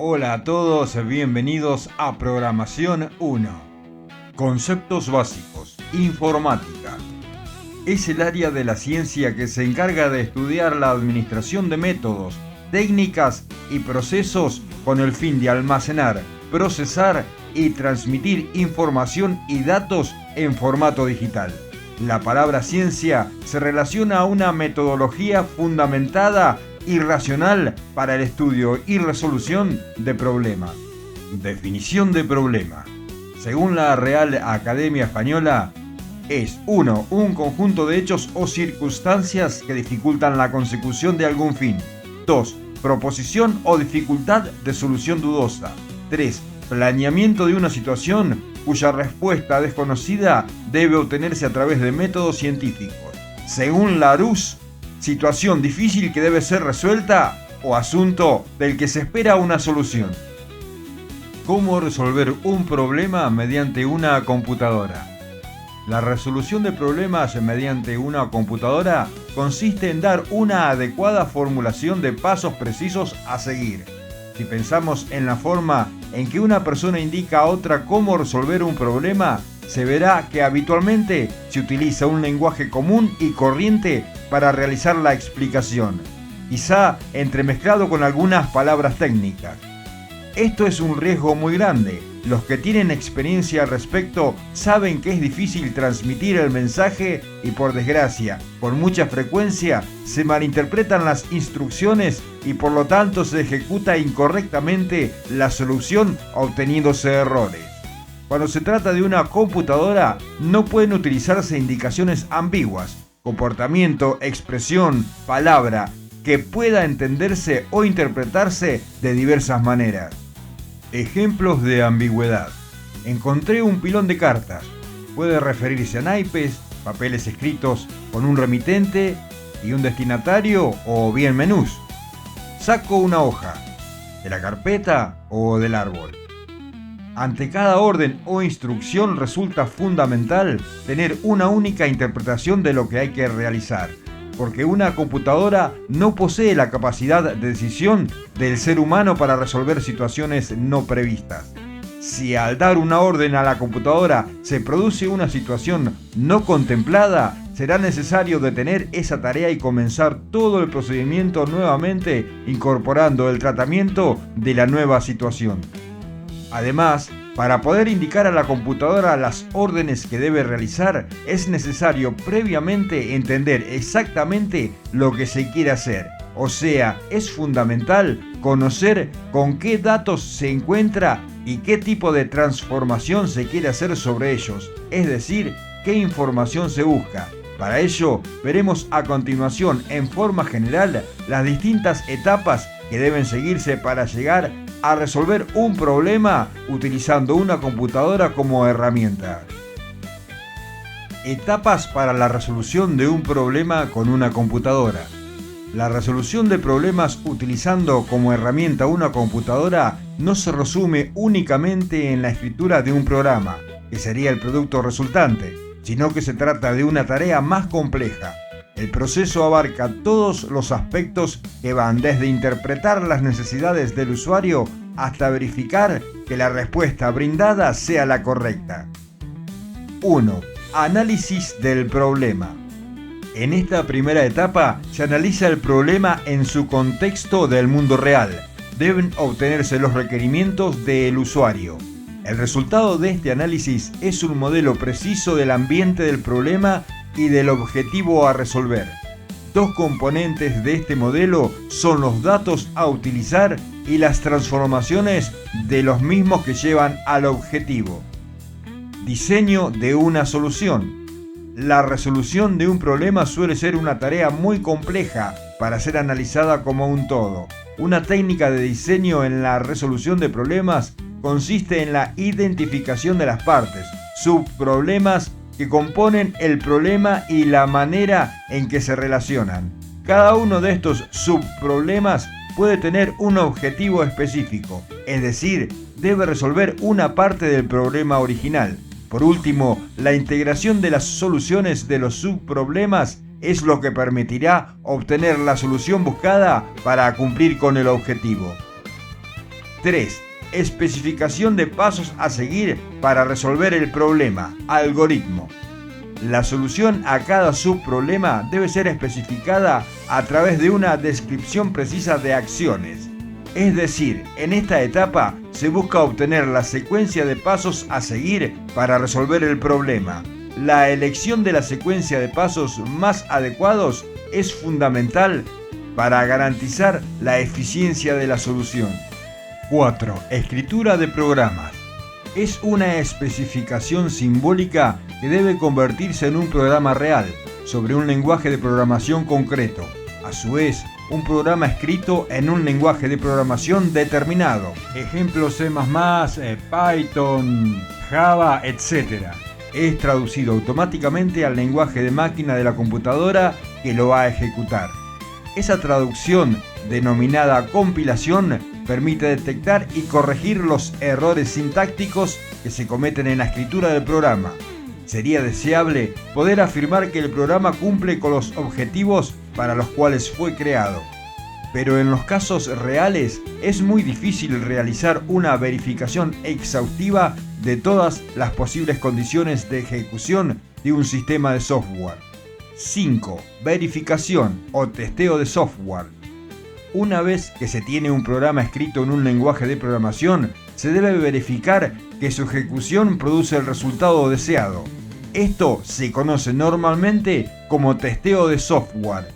Hola a todos, bienvenidos a Programación 1. Conceptos básicos. Informática. Es el área de la ciencia que se encarga de estudiar la administración de métodos, técnicas y procesos con el fin de almacenar, procesar y transmitir información y datos en formato digital. La palabra ciencia se relaciona a una metodología fundamentada y racional para el estudio y resolución de problemas. Definición de problema. Según la Real Academia Española, es 1. Un conjunto de hechos o circunstancias que dificultan la consecución de algún fin. 2. Proposición o dificultad de solución dudosa. 3. Planeamiento de una situación cuya respuesta desconocida debe obtenerse a través de métodos científicos. Según Larousse, situación difícil que debe ser resuelta o asunto del que se espera una solución. ¿Cómo resolver un problema mediante una computadora? La resolución de problemas mediante una computadora consiste en dar una adecuada formulación de pasos precisos a seguir. Si pensamos en la forma en que una persona indica a otra cómo resolver un problema, se verá que habitualmente se utiliza un lenguaje común y corriente para realizar la explicación, quizá entremezclado con algunas palabras técnicas. Esto es un riesgo muy grande. Los que tienen experiencia al respecto saben que es difícil transmitir el mensaje y, por desgracia, con mucha frecuencia se malinterpretan las instrucciones y por lo tanto se ejecuta incorrectamente la solución obteniéndose errores. Cuando se trata de una computadora, no pueden utilizarse indicaciones ambiguas, comportamiento, expresión, palabra, que pueda entenderse o interpretarse de diversas maneras. Ejemplos de ambigüedad. Encontré un pilón de cartas. Puede referirse a naipes, papeles escritos con un remitente y un destinatario o bien menús. Saco una hoja, de la carpeta o del árbol. Ante cada orden o instrucción resulta fundamental tener una única interpretación de lo que hay que realizar, porque una computadora no posee la capacidad de decisión del ser humano para resolver situaciones no previstas. Si al dar una orden a la computadora se produce una situación no contemplada, será necesario detener esa tarea y comenzar todo el procedimiento nuevamente, incorporando el tratamiento de la nueva situación. Además, para poder indicar a la computadora las órdenes que debe realizar, es necesario previamente entender exactamente lo que se quiere hacer. O sea, es fundamental conocer con qué datos se encuentra y qué tipo de transformación se quiere hacer sobre ellos, es decir, qué información se busca. Para ello, veremos a continuación, en forma general, las distintas etapas que deben seguirse para llegar a resolver un problema utilizando una computadora como herramienta. Etapas para la resolución de un problema con una computadora. La resolución de problemas utilizando como herramienta una computadora no se resume únicamente en la escritura de un programa, que sería el producto resultante, sino que se trata de una tarea más compleja. El proceso abarca todos los aspectos que van desde interpretar las necesidades del usuario hasta verificar que la respuesta brindada sea la correcta. 1. Análisis del problema. En esta primera etapa se analiza el problema en su contexto del mundo real. Deben obtenerse los requerimientos del usuario. El resultado de este análisis es un modelo preciso del ambiente del problema y del objetivo a resolver. Dos componentes de este modelo son los datos a utilizar y las transformaciones de los mismos que llevan al objetivo. Diseño de una solución. La resolución de un problema suele ser una tarea muy compleja para ser analizada como un todo. Una técnica de diseño en la resolución de problemas consiste en la identificación de las partes, subproblemas que componen el problema y la manera en que se relacionan. Cada uno de estos subproblemas puede tener un objetivo específico, es decir, debe resolver una parte del problema original. Por último, la integración de las soluciones de los subproblemas es lo que permitirá obtener la solución buscada para cumplir con el objetivo. 3. Especificación de pasos a seguir para resolver el problema, algoritmo. La solución a cada subproblema debe ser especificada a través de una descripción precisa de acciones. Es decir, en esta etapa se busca obtener la secuencia de pasos a seguir para resolver el problema. La elección de la secuencia de pasos más adecuados es fundamental para garantizar la eficiencia de la solución. 4. Escritura de programas. Es una especificación simbólica que debe convertirse en un programa real, sobre un lenguaje de programación concreto. A su vez, un programa escrito en un lenguaje de programación determinado. Ejemplos C++, Python, Java, etc. Es traducido automáticamente al lenguaje de máquina de la computadora que lo va a ejecutar. Esa traducción, denominada compilación, permite detectar y corregir los errores sintácticos que se cometen en la escritura del programa. Sería deseable poder afirmar que el programa cumple con los objetivos para los cuales fue creado. Pero en los casos reales es muy difícil realizar una verificación exhaustiva de todas las posibles condiciones de ejecución de un sistema de software. 5. Verificación o testeo de software. Una vez que se tiene un programa escrito en un lenguaje de programación, se debe verificar que su ejecución produce el resultado deseado. Esto se conoce normalmente como testeo de software.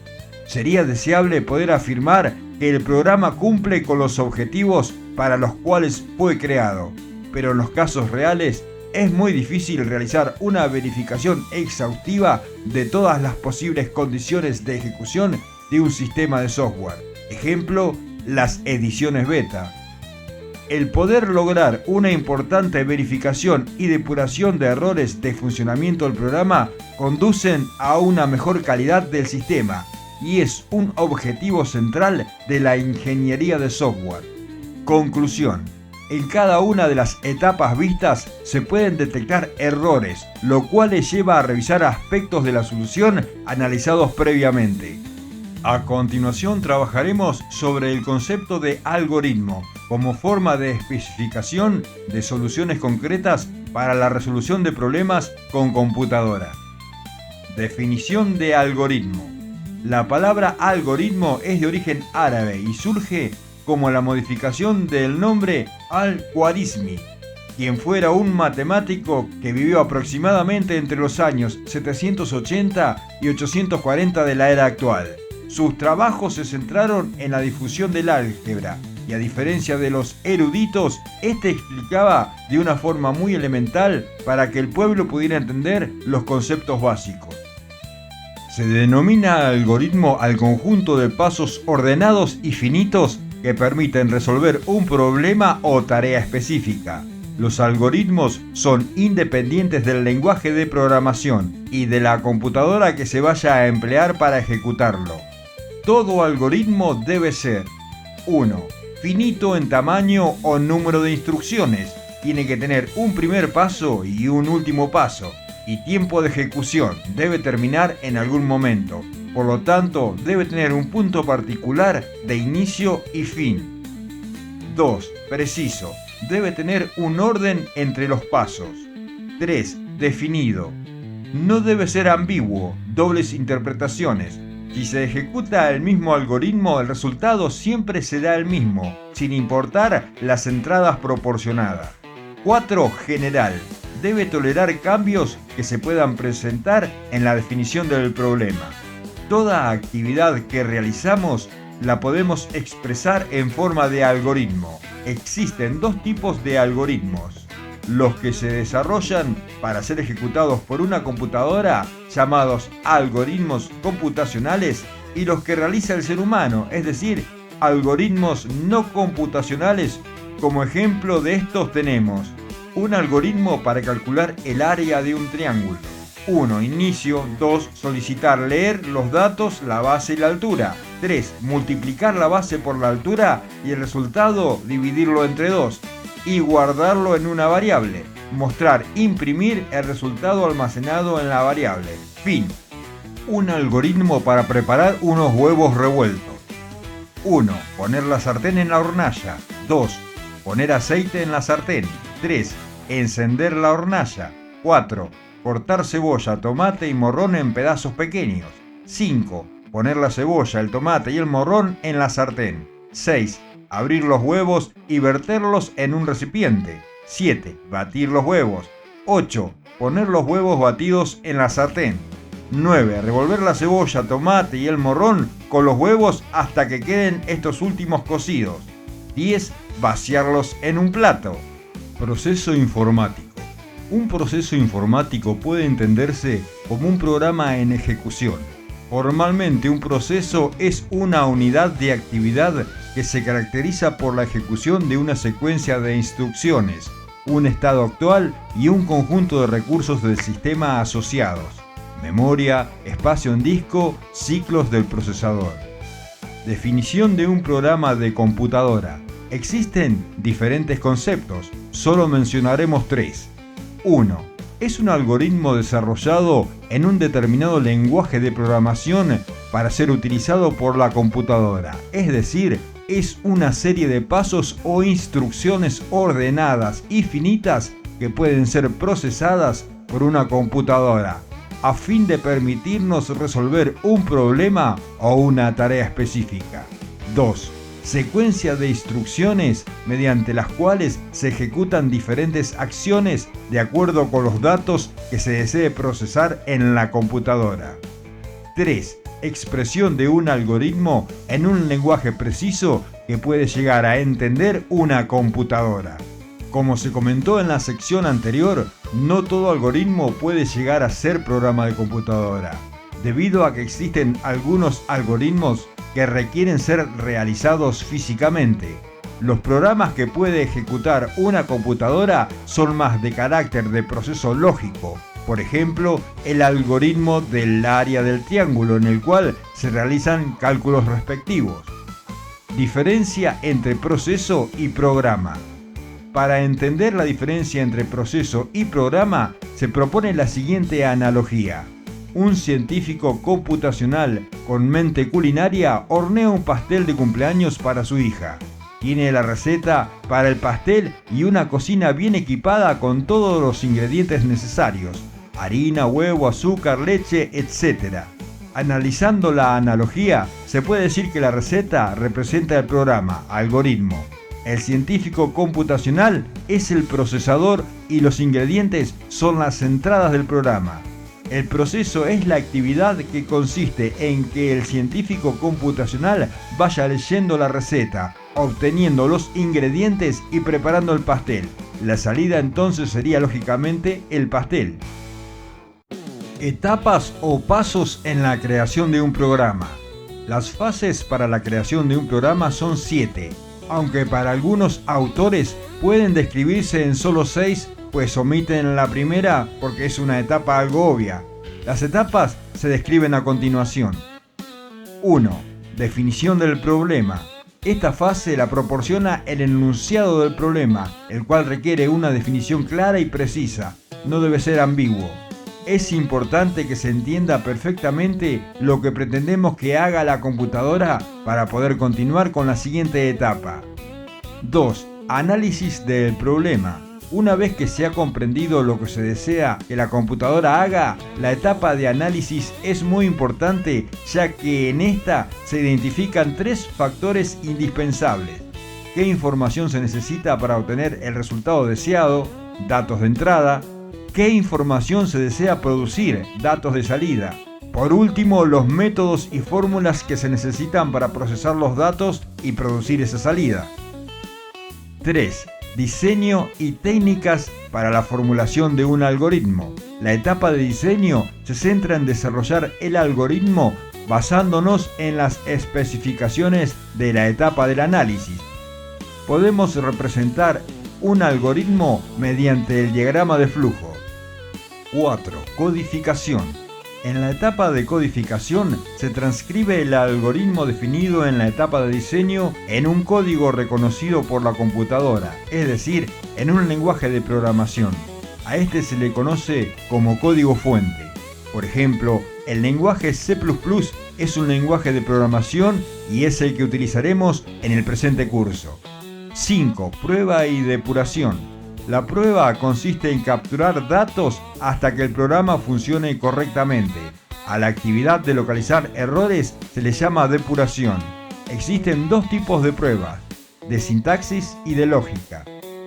Sería deseable poder afirmar que el programa cumple con los objetivos para los cuales fue creado, pero en los casos reales es muy difícil realizar una verificación exhaustiva de todas las posibles condiciones de ejecución de un sistema de software. Ejemplo, las ediciones beta. El poder lograr una importante verificación y depuración de errores de funcionamiento del programa conducen a una mejor calidad del sistema y es un objetivo central de la ingeniería de software. Conclusión. En cada una de las etapas vistas se pueden detectar errores, lo cual les lleva a revisar aspectos de la solución analizados previamente. A continuación trabajaremos sobre el concepto de algoritmo como forma de especificación de soluciones concretas para la resolución de problemas con computadora. Definición de algoritmo. La palabra algoritmo es de origen árabe y surge como la modificación del nombre al-Khwarizmi, quien fuera un matemático que vivió aproximadamente entre los años 780 y 840 de la era actual. Sus trabajos se centraron en la difusión del álgebra y, a diferencia de los eruditos, este explicaba de una forma muy elemental para que el pueblo pudiera entender los conceptos básicos. Se denomina algoritmo al conjunto de pasos ordenados y finitos que permiten resolver un problema o tarea específica. Los algoritmos son independientes del lenguaje de programación y de la computadora que se vaya a emplear para ejecutarlo. Todo algoritmo debe ser 1. Finito en tamaño o número de instrucciones. Tiene que tener un primer paso y un último paso. Y tiempo de ejecución. Debe terminar en algún momento. Por lo tanto, debe tener un punto particular de inicio y fin. 2. Preciso. Debe tener un orden entre los pasos. 3. Definido. No debe ser ambiguo, dobles interpretaciones. Si se ejecuta el mismo algoritmo, el resultado siempre será el mismo, sin importar las entradas proporcionadas. 4. General. Debe tolerar cambios que se puedan presentar en la definición del problema. Toda actividad que realizamos la podemos expresar en forma de algoritmo. Existen dos tipos de algoritmos: los que se desarrollan para ser ejecutados por una computadora, llamados algoritmos computacionales, y los que realiza el ser humano, es decir, algoritmos no computacionales. Como ejemplo de estos tenemos un algoritmo para calcular el área de un triángulo. 1. Inicio. 2. Solicitar leer los datos, la base y la altura. 3. Multiplicar la base por la altura y el resultado dividirlo entre 2 y guardarlo en una variable. Mostrar, imprimir el resultado almacenado en la variable. Fin. Un algoritmo para preparar unos huevos revueltos. 1. Poner la sartén en la hornalla. 2. Poner aceite en la sartén. 3. Encender la hornalla. 4. Cortar cebolla, tomate y morrón en pedazos pequeños. 5. Poner la cebolla, el tomate y el morrón en la sartén. 6. Abrir los huevos y verterlos en un recipiente. 7. Batir los huevos. 8. Poner los huevos batidos en la sartén. 9. Revolver la cebolla, tomate y el morrón con los huevos hasta que queden estos últimos cocidos. 10. Vaciarlos en un plato. Proceso informático. Un proceso informático puede entenderse como un programa en ejecución. Formalmente, un proceso es una unidad de actividad que se caracteriza por la ejecución de una secuencia de instrucciones, un estado actual y un conjunto de recursos del sistema asociados: memoria, espacio en disco, ciclos del procesador. Definición de un programa de computadora. Existen diferentes conceptos, solo mencionaremos 3. 1. Es un algoritmo desarrollado en un determinado lenguaje de programación para ser utilizado por la computadora, es decir, es una serie de pasos o instrucciones ordenadas y finitas que pueden ser procesadas por una computadora a fin de permitirnos resolver un problema o una tarea específica. 2. Secuencia de instrucciones mediante las cuales se ejecutan diferentes acciones de acuerdo con los datos que se desee procesar en la computadora. 3. Expresión de un algoritmo en un lenguaje preciso que puede llegar a entender una computadora. Como se comentó en la sección anterior, no todo algoritmo puede llegar a ser programa de computadora, debido a que existen algunos algoritmos que requieren ser realizados físicamente. Los programas que puede ejecutar una computadora son más de carácter de proceso lógico. Por ejemplo, el algoritmo del área del triángulo, en el cual se realizan cálculos respectivos. Diferencia entre proceso y programa. Para entender la diferencia entre proceso y programa, se propone la siguiente analogía. Un científico computacional con mente culinaria hornea un pastel de cumpleaños para su hija. Tiene la receta para el pastel y una cocina bien equipada con todos los ingredientes necesarios: harina, huevo, azúcar, leche, etc. Analizando la analogía, se puede decir que la receta representa el programa, algoritmo. El científico computacional es el procesador y los ingredientes son las entradas del programa. El proceso es la actividad que consiste en que el científico computacional vaya leyendo la receta, obteniendo los ingredientes y preparando el pastel. La salida entonces sería lógicamente el pastel. Etapas o pasos en la creación de un programa. Las fases para la creación de un programa son 7, aunque para algunos autores pueden describirse en solo 6, pues omiten la primera porque es una etapa algo obvia. Las etapas se describen a continuación. 1. Definición del problema. Esta fase la proporciona el enunciado del problema, el cual requiere una definición clara y precisa. No debe ser ambiguo. Es importante que se entienda perfectamente lo que pretendemos que haga la computadora para poder continuar con la siguiente etapa. 2. Análisis del problema. Una vez que se ha comprendido lo que se desea que la computadora haga, la etapa de análisis es muy importante, ya que en esta se identifican 3 factores indispensables: qué información se necesita para obtener el resultado deseado, datos de entrada; qué información se desea producir, datos de salida; por último, los métodos y fórmulas que se necesitan para procesar los datos y producir esa salida. 3. Diseño y técnicas para la formulación de un algoritmo. La etapa de diseño se centra en desarrollar el algoritmo basándonos en las especificaciones de la etapa del análisis. Podemos representar un algoritmo mediante el diagrama de flujo. 4. Codificación. En la etapa de codificación se transcribe el algoritmo definido en la etapa de diseño en un código reconocido por la computadora, es decir, en un lenguaje de programación. A este se le conoce como código fuente. Por ejemplo, el lenguaje C++ es un lenguaje de programación y es el que utilizaremos en el presente curso. 5. Prueba y depuración. La prueba consiste en capturar datos hasta que el programa funcione correctamente. A la actividad de localizar errores se le llama depuración. Existen dos tipos de pruebas, de sintaxis y de lógica.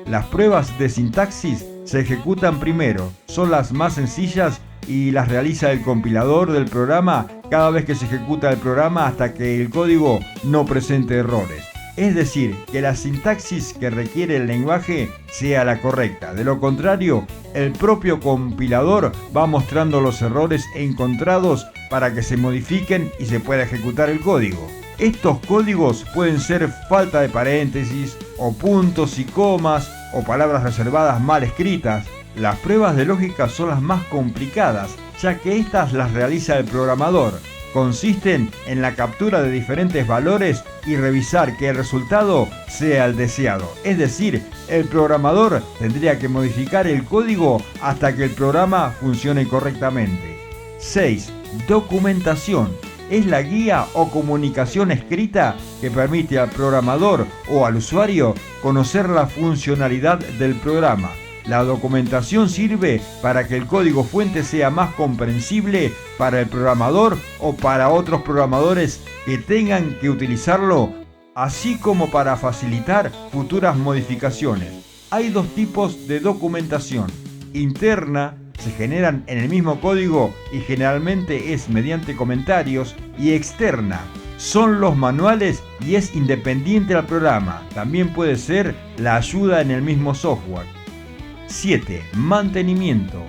Las pruebas de sintaxis se ejecutan primero, son las más sencillas y las realiza el compilador del programa cada vez que se ejecuta el programa hasta que el código no presente errores. Es decir, que la sintaxis que requiere el lenguaje sea la correcta. De lo contrario, el propio compilador va mostrando los errores encontrados para que se modifiquen y se pueda ejecutar el código. Estos códigos pueden ser falta de paréntesis, o puntos y comas, o palabras reservadas mal escritas. Las pruebas de lógica son las más complicadas, ya que estas las realiza el programador. Consisten en la captura de diferentes valores y revisar que el resultado sea el deseado. Es decir, el programador tendría que modificar el código hasta que el programa funcione correctamente. 6. Documentación. Es la guía o comunicación escrita que permite al programador o al usuario conocer la funcionalidad del programa. La documentación sirve para que el código fuente sea más comprensible para el programador o para otros programadores que tengan que utilizarlo, así como para facilitar futuras modificaciones. Hay dos tipos de documentación. Interna, se generan en el mismo código y generalmente es mediante comentarios, y externa. Son los manuales y es independiente al programa. También puede ser la ayuda en el mismo software. 7. Mantenimiento.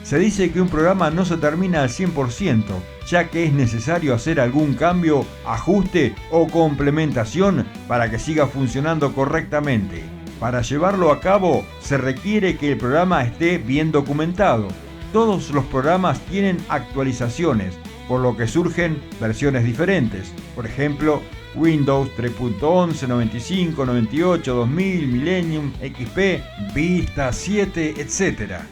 Se dice que un programa no se termina al 100%, ya que es necesario hacer algún cambio, ajuste o complementación para que siga funcionando correctamente. Para llevarlo a cabo, se requiere que el programa esté bien documentado. Todos los programas tienen actualizaciones, por lo que surgen versiones diferentes. Por ejemplo, Windows 3.11, 95, 98, 2000, Millennium, XP, Vista 7, etc.